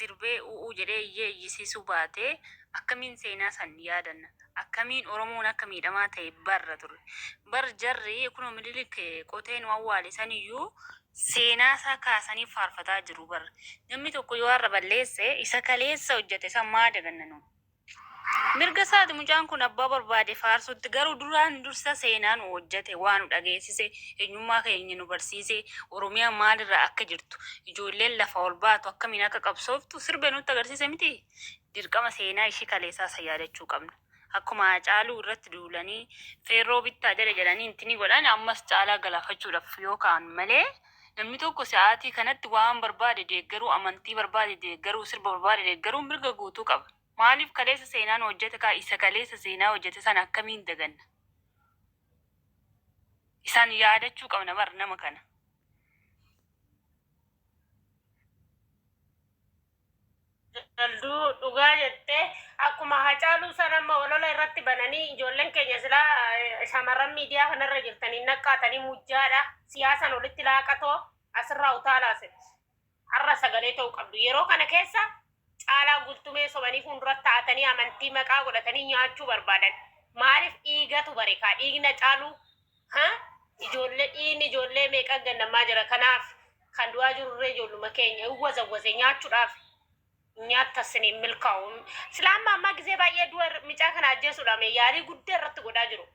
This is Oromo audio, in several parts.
sirbee u'uu jedhee iyyee iyyisiisuu baatee akkamiin seenaa san yaadanna? Akkamiin Oromoon akka miidhamaa ta'e barra ture. Bar jarri kunoo Minilik qoteen awwaale saniyyuu seenaa isaa kaasanii faarfataa jiru barra. Namni tokko yoo har'a balleesse isa kaleessa hojjete san maa dagannanu? Mirga isaati mucaan kun abbaa barbaade faarsutti garuu duraan dursa seenaan hojjete waan dhageessise eenyummaa keenya nu barsiise Oromiyaa maalirraa akka jirtu ijoolleen lafa ol baatu akkamiin akka qabsooftu sirbe nutti agarsiise miti. Dirqama seenaa ishii kaleessaa isa yaadachuu qabna. Akkuma caaluu irratti duulanii feerroo bittaa jedhanii intini godhan ammas caalaa galaafachuudhaaf yookaan malee namni tokko sa'aatii kanatti waan barbaade deeggaruu amantii barbaade deeggaruu sirba barbaade deeggaruu mirga guutuu qaba. Maaliif kaleessa seenaan hojjete kaa isa kaleessa seenaa hojjete sana akkamiin daganna? Isaan yaadachuu qabna bar nama kana. Dalduu dhugaa jettee akkuma Hacaaluu sanamma olola irratti bananii ijoolleen keenya silaa shamarran miidiyaa kanarra jirtanii naqqaatanii mujjaadha siyaasan walitti laaqatoo asirraa utaalaase har'a sagalee ta'uu qabdu yeroo kana keessa caalaa gultumee sobanii fuulduratti taa'atanii amantii maqaa godhatanii nyaachuu barbaadan maaliif dhiigatu bareekaa dhiigna caaluu dhiigni ijoollee meeqa gannamaa jira kanaaf kan du'aa jirurree ijoolluma keenya wazawwaze nyaachuudhaaf nyaata siniin milkaa'u silaamma amma gisee baay'ee du'a micaa kana ajjeesuudhaan yaalii guddaa irratti godhaa jiru.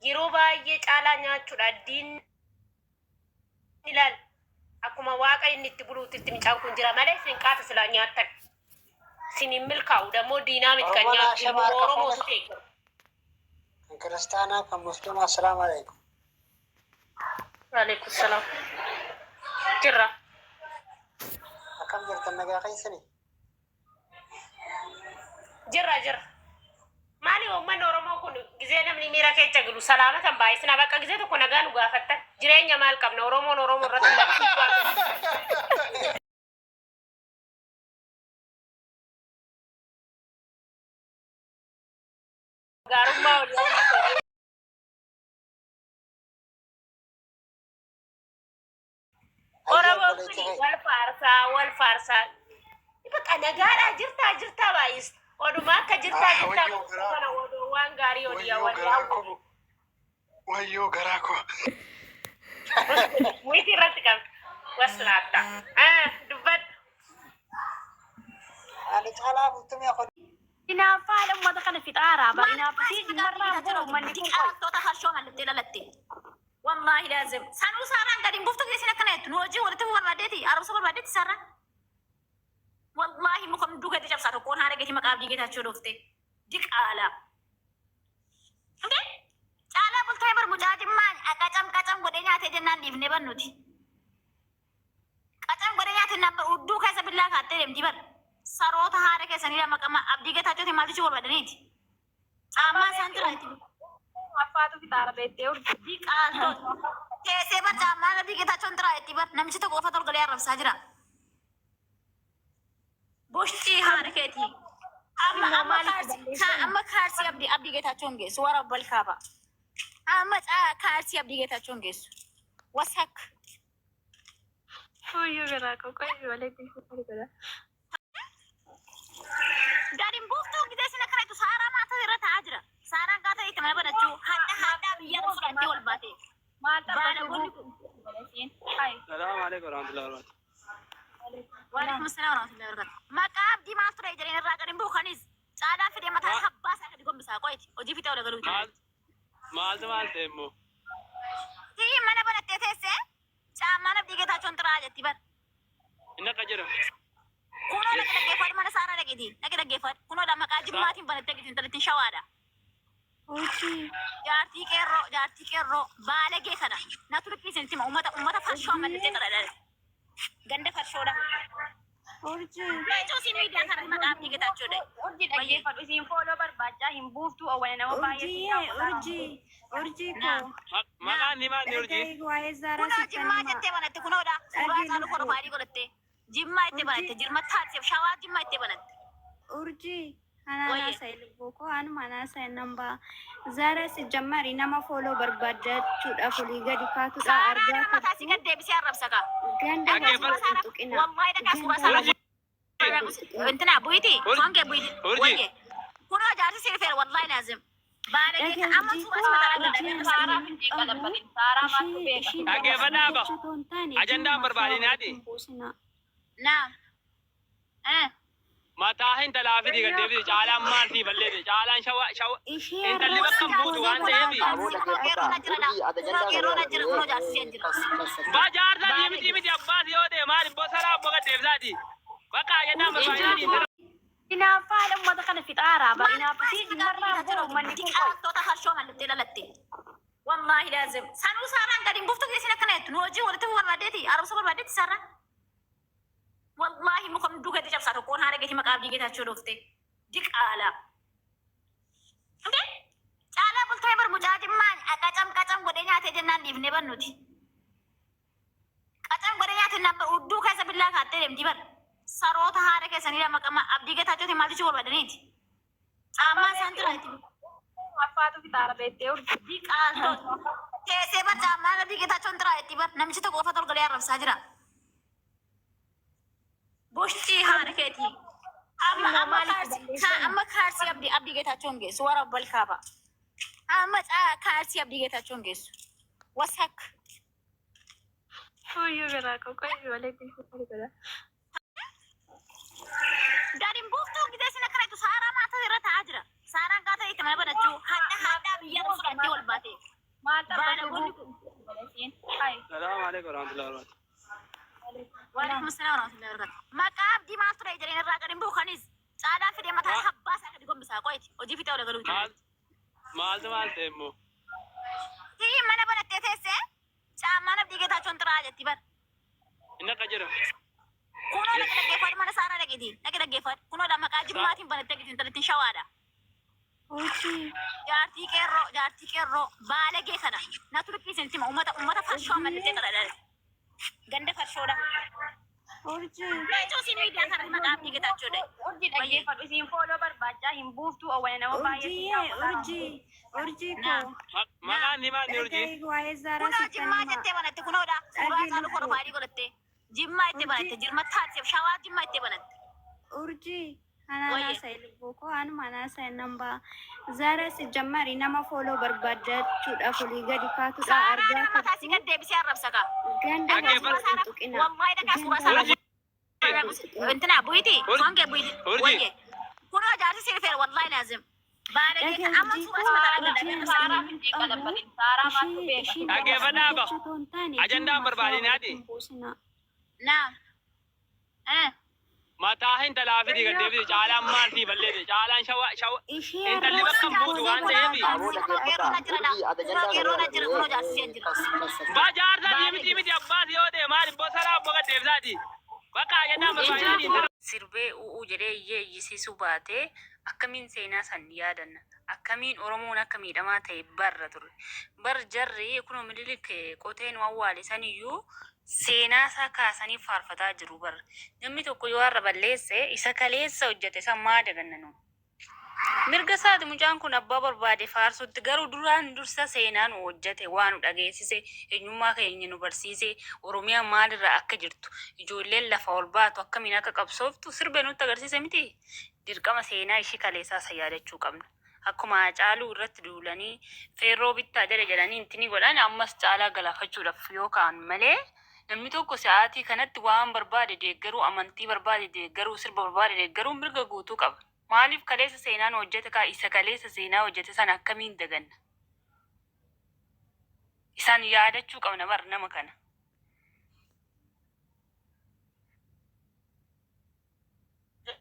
Yeroo baay'ee caalaa nyaachuudha diin ilaal akkuma waaqa inni itti buluutitti micaan kun jira malee sin qaata silaa nyaattan siniin milkaa'u dammoo diinaa miti kan nyaatu Oromoo su ta'e. Kan kiristaanaa kan musliimaa assalaamu alaikum. Waalaikum salaam. Jirra. Akkam jirtan nagaa keessanii? Jirra. Maali uummanni Oromoo kun gisee namni miira keessa galu salaamatan baay'isina bakka gisee tokko nagaa nu gaafattan jireenya maal qabna Oromoon Oromoo irratti lakkii gaarummaa olii Oromoo kuni wal faarsaa. Bakka nagaadhaa jirtaa baay'is. Odumaa akka jirtaa kana waan gaarii olii Wayyoo garaa koo. Wiiti irratti qabu. Waslaata. Dubbadhu. Ani caalaa bultumee akka Inaafaa ummata kana fixaaraa bara inaafii jimarraa jiru manni xiqqaatota harshoo mallattee dhalatte. Wallahi laazim. Sanuu saaraan gadi buftu keessin akkana jettu. Nu hojii walitti barbaadeeti. Arabsa barbaadeeti saaraan. Wallahi muka hunduu gadi cabsaa tokkoon haala gatii maqaa abdii geetaachuu dhufte. Diqaala. Caalaa bultee bar mucaa jimmaan qacam godhee nyaatee jennaan dhiifnee bannuti. Qacam godhee nyaatee nabba hudduu keessa billaa kaattee deemti bar. Saroota haala keessanii lama qama abdii geetaachuutiin maaltichi barbaadaniiti. Caammaa isaan jiraati. Affaatu fixaara beettee urdi. Diqaaltoota. Teessee bar caammaa abdii geetaachuun jiraati bar namichi tokko qofa tolgalee arrabsaa jira. Boshtii haala keetii. Amma kaarsii abdii geetaachuun geessu warra balkaaba. Amma kaarsii abdii geetaachuun geessu. Wasak. Wayyoo garaa koo qoyii walitti godha. Gadiin buuftuu gisee sin akkana jettu saaraa maata irra taa'aa jira. Saaraan gaafa itti mana banachuu hadhaa biyya fudhattee ol baate. Maal taphata Salaamu alaikum warahmatullahi wabarakatuh. Waalaikum salaam warahmatullahi wabarakatuh. Maqaa abdii maal ture jedheen irraa gadiin buukanis caalaa fidee mataa habbaa isaa gadi gombisaa qoyti hojii fixee ola galuu Maaltu ta'e immoo? Tii mana banattee teessee caammaan abdii geetaachuun xiraa jetti bar. Inni akka jedhu. Kunoo dhaqi dhaggeeffadhu mana saaraa dhaqiti dhaqi dhaggeeffadhu kunoo maqaa jimmaatiin banattee gitiin talattiin shawaadha. Jaartii qeerroo baalagee kana natu liqqiisanitti uummata farshoo mallattee xaladha. Ganda farshoodha. Meeshoo siin miidiyaa kana maqaa abdii geetaachuudha. urjii dhaggeeffadhu isiin fooloo barbaachaa hin buuftu owwane nama baay'ee. Urjii koo. Maqaan ni maal ni urjii? Kunoo jimmaa jettee banatte kunoodha. Suuraa caalu kormaadii godhatte. Jimmaa itti banatte jirma taatseef shawaa jimmaa itti banatte. Urjii Anana sai boko anu mana sai namba zara si jamari nama follow berbada cuda fuli gadi katu da arga Saraan mata si gad deebisee arrabsaka. ganda Dhaggeeffadhu. tuqina Wallahi dhagaa suuraa sana. Intina buiti, songe buiti. Urji. Wayye. Kuno jaarsi sirfeer wallahi lazim. Baadagee amma suuraa sana argina. Saaraa finti qalabbatin. Saaraa maatu beeka. Dhaggeeffadhaa ba? Ajandaan barbaadinaati. Naam. Mataa hin talaafiti gad deebite caalaan maaltii balleete caalaan shawa intalli bakka hin buutu waan ta'eef ba jaarsaa miti abbaas yoo ta'e maal bosaraa abbo gad deebisaati bakka ajandaan barbaadinaati. Inaafaa ummata kana fixaaraa bara inaafati jimarraa boo manni kun Diqaatota harshoo mallattee lalatte. Wallahi laazim. Sanuu saaraan gadi hin buuftu keessin akkana jettu. Nu hojii walitti barbaadeeti. Arabsa barbaadeeti saaraan. Wallahi mukaan duuga itti cabsaa tokkoon haadha gatii maqaa abdii geetaachuu dhufte. Diqaala. Caalaa bultee bar mucaacimmaan qacam godhee nyaatee jennaan dhiifnee bannuti. Qacam godhee nyaatee namba udduu keessa billaa kaattee deemti bar. Saroota haadha keessanii lama qama abdii geetaachuutiin maal jechuu barbaadaniiti. Caammaa isaan jiraati. affaatu fixaara beettee urdi. Diqaaltoo. Teessee bar caammaa abdii geetaachuun jiraati bar namichi tokko uffata ol galee arrabsaa jira. Boshtii haadha keetii. Amma kaarsii abdii geetaachuun geessu warra balkaaba. Amma kaarsii abdii geetaachuun geessu. Wasak. Fuyyuu garaa qoqqooyyuu walitti fuudhudha. Gadiin buuftuu gidee sin akkana jettu saaraa maata irra taa'aa jira. Saaraan gaafa itti mana banachuu hadda biyya fudhattee ol baate. Maal Baala tabbata golli Salaamu alaikum warahmatullahi wabarakatuh. Waalaikum assalam warahmatullahi wabarakatuh. Maqaa abdii maal ture jedheen irraa gadiin buukanis caalaan fidee mataa habbaa isaa gadi gombisaa qoyti hojii fitee ola galuu jira. Maaltu maal ta'e immoo? Hii mana banattee teessee caammaan abdii geetaachuun xiraa jetti bar. Inni akka jira. Kunoo dhaqi dhaggeeffadhu mana saaraa dhaqiti. Dhaqi dhaggeeffadhu. Kunoodha maqaa jimmaatiin banattee gitiin talattiin shawaadha. hojii Jaartii qeerroo baalagee kana natu dhukkiisin tima uummata farshoo mallattee qadhadha. Ganda farshoodha. hojii Meeshoo siin miidiyaa kana maqaa abdii geetaachuudha. urjii dhaggeeffadhu isiin fooloo barbaachaa hin buuftu owwana nama baay'ee urjii koo Maqaan ni maal ni urjii? waa'ee zaaraa Kunoo sitti jimmaa jettee banatte kunoodha. Suuraa isaa lufa dhufaadhii godhatte. Jimmaa itti banatte jirma taatseef shawaa jimmaa itti banatte. urjii anana sai boko anu mana sai namba zara si jamari nama follow berbada cuda fuli gadi katu da arga Saaraan mataa si gad deebisee arrabsaka. ganda tuqina Wallahi dhagaa suuraa sana. Intina buiti, songe buiti. Wayye. Kunoo jaarsi sirfeer wallahi laazim. Baadagee amma suuraa sana argina. Saaraa finti qalabbatin saaraa maatu beeka. Dhaggeeffadhaa ba? Ajandaan barbaadinaati. Naam. Mataa hin talaafiti gad deebite caalaan maaltii balleete caalaan shawa intalli bakka hin buutu waan ta'eef ba jaarsaa miti abbaas yoo ta'e maal bosaraa abbo gad deebisaati bakka ajandaan barbaadinaati. Sirbee u'uu jedhee iyyee iyyisiisuu baatee akkamiin seenaa san yaadanna akkamiin oromoon akka miidhamaa ta'e barra ture bar jarri kunoo Minilik qoteen awwaale saniyyuu seenaa isaa kaasanii faarfataa jiru bar namni tokko yoo har'a balleesse isa kaleessa hojjete san maa dagannanu mirga isaati mucaan kun abbaa barbaade faarsutti garuu dursa seenaan hojjete waan nu dhageessise eenyummaa keenya nu barsiise oromiyaa maalirra akka jirtu ijoolleen lafa ol baatu akkamiin akka qabsooftu sirbee nutti agarsiise miti dirqama seenaa ishii kaleessaa isa yaadachuu qabna. Akkuma caaluu irratti duulanii feerroo bittaa jedhanii intini godhan ammas caalaa galaafachuudhaaf yookaan malee namni tokko sa'aatii kanatti waan barbaade deeggaruu amantii barbaade deeggaruu sirba barbaade deeggaruu mirga guutuu qaba. Maaliif kaleessa seenaan hojjete kaa isa kaleessa seenaa hojjete sana akkamiin daganna? Isaan yaadachuu qabna bar nama kana.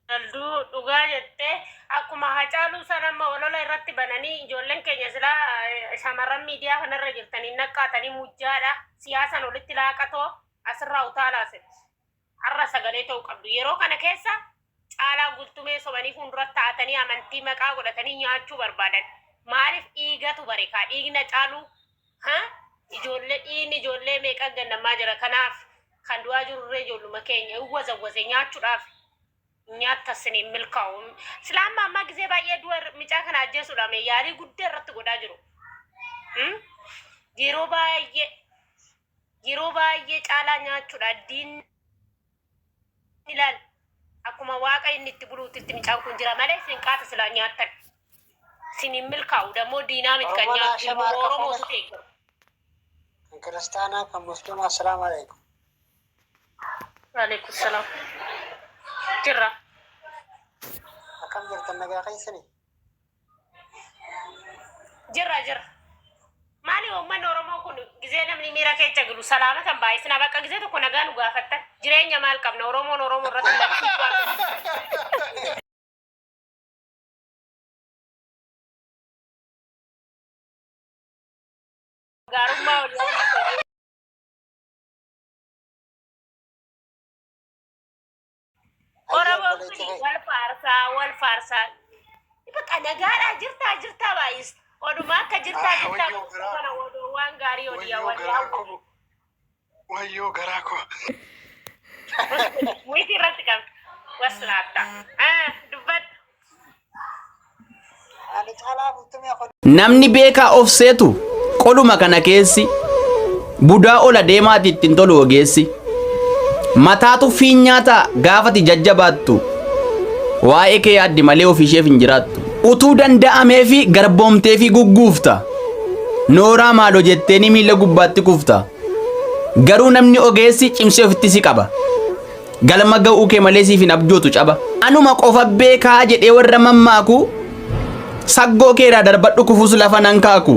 Dalduu dhugaa jettee akkuma hacaaluu sanamma olola irratti bananii ijoolleen keenya silaa shamarran miidiyaa kanarra jirtanii naqqaatanii mujjaadha siyaasan walitti laaqatoo asirraa utaalaase har'a sagalee ta'uu qabdu yeroo kana keessa caalaa gultumee sobanii fuulduratti taa'atanii amantii maqaa godhatanii nyaachuu barbaadan maaliif dhiigatu bareekaa dhiigna caaluu dhiigni ijoollee meeqan gannamaa jira kanaaf kan du'aa jirurree ijoolluma keenya wazawwazee nyaachuudhaaf nyaata sini milkaa'u silaama amma gisee baay'ee du'ar micaa kana ajjeesuudhaan yaalii guddaa irratti godhaa jiru. Yeroo baay'ee caalaa nyaachuudha diin ilaal akkuma waaqa inni itti buluutitti micaan kun jira malee isin qaata silaa nyaattan sinin milkaa'u dammoo diinaa miti kan nyaattu Oromoo su ta'e. Kan kiristaanaa kan musliimaa assalaamu alaikum. Waalaikum salaam. Jirra. Akkam jirtan nagaa keessanii? Jirra. Maali uummanni Oromoo kun gisee namni miira keessa galu salaamatan baay'isna bakka gisee tokko nagaa nu gaafattan jireenya maal qabna Oromoon Oromoo irratti lakkii gaarummaa olii Oromoo kun wal faarsaa bakka nagaadhaa jirtaa baay'is oduma akka jirtaa kana waan gaarii odiyyaa wayyoo garaa koo Witi irratti qaba. Waslaata. Dubbadhu. Ani caalaa bultumee kun namni beekaa of seetu qoluma kana keessi budaa ola deemaati ittiin tolu ogeessi mataatu fiinyaata gaafati jajjabaattu waa'ee kee yaaddi malee ofiisheef hin jiraattu utuu danda'amee fi garboomtee fi gugguufta nooraa maaloo jetteeni miila gubbaatti kufta garuu namni ogeessi cimsee ofitti si qaba galma ga'uu kee malee siif hin abjootu caba anuma qofa beekaa jedhee warra mammaaku saggoo keeraa darbadhu kufuus lafa nan kaaku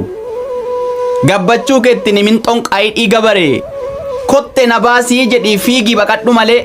gabbachuu keetti nimin xonqaayii dhiiga baree kotte na baasii jedhii fiigii baqadhu malee